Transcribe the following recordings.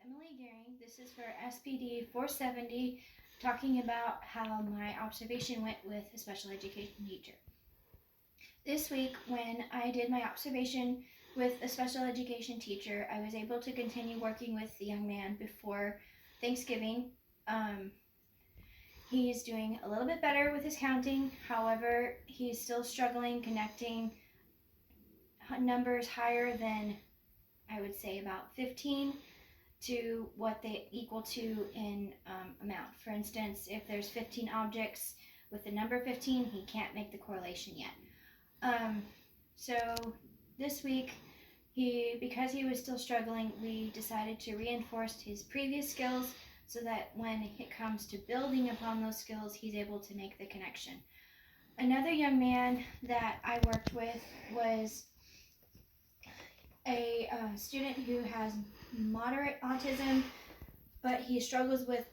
Emily Gearing. This is for SPD 470, talking about how my observation went with a special education teacher. This week, when I did my observation with a special education teacher, I was able to continue working with the young man before Thanksgiving. He's doing a little bit better with his counting. However, he's still struggling connecting numbers higher than, I would say, about 15 to what they equal to in amount. For instance, if there's 15 objects with the number 15, he can't make the correlation yet. So this week, because he was still struggling, we decided to reinforce his previous skills so that when it comes to building upon those skills, he's able to make the connection. Another young man that I worked with was a student who has moderate autism, but he struggles with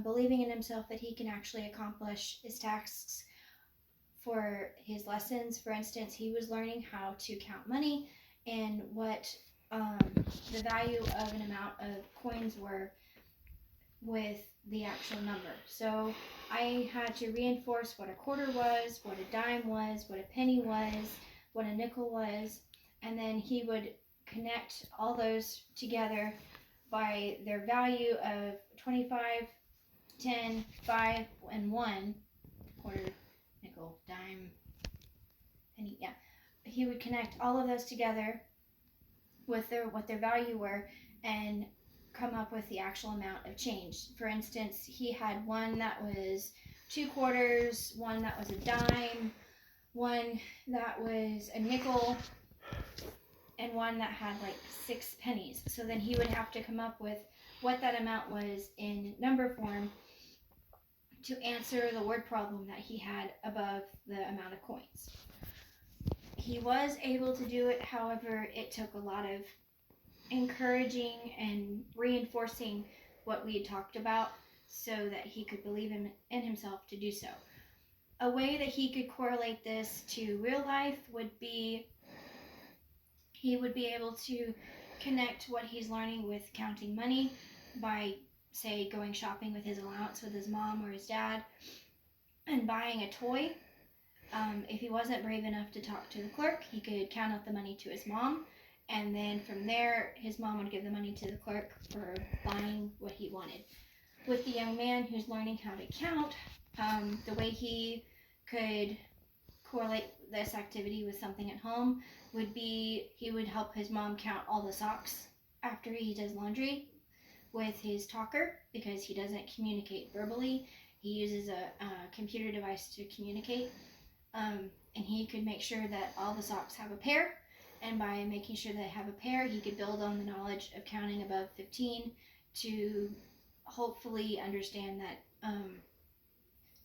believing in himself that he can actually accomplish his tasks for his lessons. For instance, he was learning how to count money and what the value of an amount of coins were with the actual number. So I had to reinforce what a quarter was, what a dime was, what a penny was, what a nickel was, and then he would connect all those together by their value of 25, 10, 5, and 1, quarter, nickel, dime, penny, yeah. He would connect all of those together with what their value were and come up with the actual amount of change. For instance, he had one that was 2 quarters, one that was a dime, one that was a nickel, and one that had like 6 pennies. So then he would have to come up with what that amount was in number form to answer the word problem that he had above the amount of coins. He was able to do it, however, it took a lot of encouraging and reinforcing what we had talked about so that he could believe in himself to do so. A way that he could correlate this to real life would be he would be able to connect what he's learning with counting money by, say, going shopping with his allowance with his mom or his dad and buying a toy. If he wasn't brave enough to talk to the clerk, he could count out the money to his mom, and then from there, his mom would give the money to the clerk for buying what he wanted. With the young man who's learning how to count, the way he could correlate this activity with something at home would be he would help his mom count all the socks after he does laundry with his talker, because he doesn't communicate verbally. He uses a computer device to communicate, and he could make sure that all the socks have a pair, and by making sure they have a pair, he could build on the knowledge of counting above 15 to hopefully understand that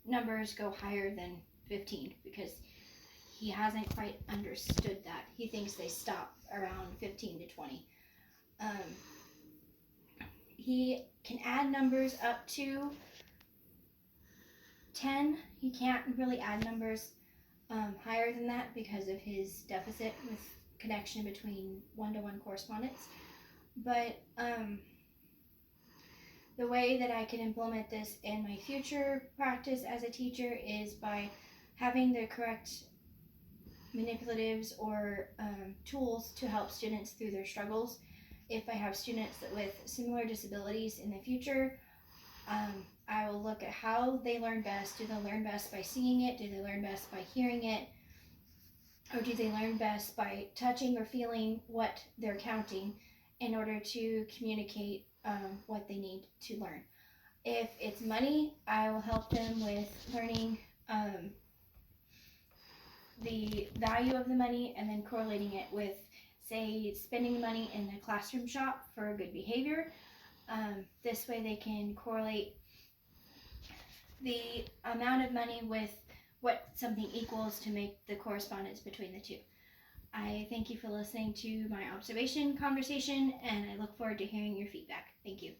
numbers go higher than 15, because he hasn't quite understood that. He thinks they stop around 15 to 20. He can add numbers up to 10. He can't really add numbers higher than that because of his deficit with connection between one-to-one correspondence. But the way that I can implement this in my future practice as a teacher is by having the correct manipulatives or tools to help students through their struggles. If I have students with similar disabilities in the future, I will look at how they learn best. Do they learn best by seeing it? Do they learn best by hearing it? Or do they learn best by touching or feeling what they're counting in order to communicate what they need to learn? If it's money, I will help them with learning the value of the money and then correlating it with, say, spending money in the classroom shop for good behavior. This way they can correlate the amount of money with what something equals to make the correspondence between the two. I thank you for listening to my observation conversation, and I look forward to hearing your feedback. Thank you.